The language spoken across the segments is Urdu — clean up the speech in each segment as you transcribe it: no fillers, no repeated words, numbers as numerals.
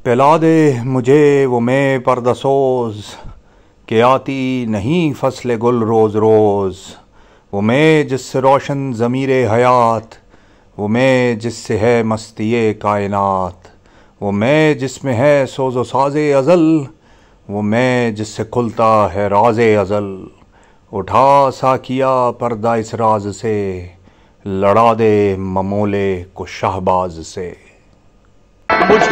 پلا دے مجھے وہ میں پردہ سوز کہ آتی نہیں فصل گل روز روز، وہ میں جس سے روشن ضمیر حیات، وہ میں جس سے ہے مستی کائنات، وہ میں جس میں ہے سوز و ساز ازل، وہ میں جس سے کھلتا ہے راز ازل۔ اٹھا ساکیا پردہ اس راز سے، لڑا دے ممولے کو شہباز سے۔ مجھ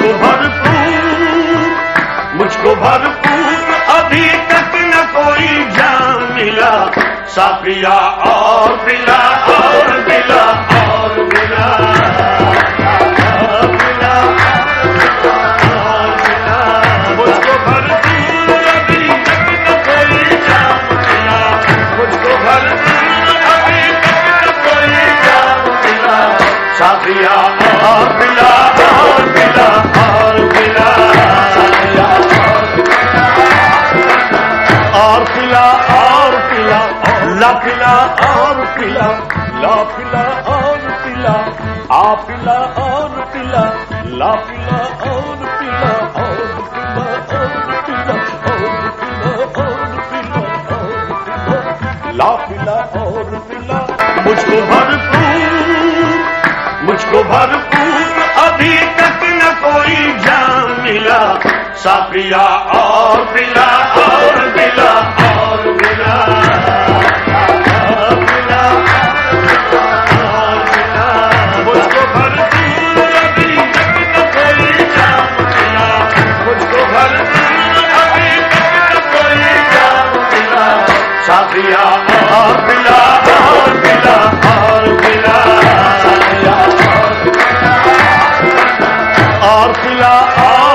کو بھرپور ابھی تک نہ کوئی جام ملا، ساقیا اور پلا اور پلا اور پلا اور پلا اور پلا۔ مجھ کو بھرپور ابھی تک نہ کوئی جام ملا، مجھ کو بھرپور ابھی تک نہ کوئی جام ملا، ساقیا اور پلا اور پلا اور پلا اور پلا اور پلا، لا پلا اور پلا، لا پلا اور پلا، آ پلا اور پلا، لا پلا اور پلا اور پلا اور پلا اور پلا اور پلا اور پلا، لا پلا اور پلا۔ مجھ کو بھرپور ابھی تک نہ کوئی جام ملا، ساقیا اور پلا اور پلا اور پلا اور پلا اور پلا۔ مجھ کو بھرپور ابھی تک نہ کوئی جام ملا، مجھ کو بھرپور ابھی تک نہ کوئی جام ملا، ساقیا اور پلا اور پلا اور پلا اور پلا اور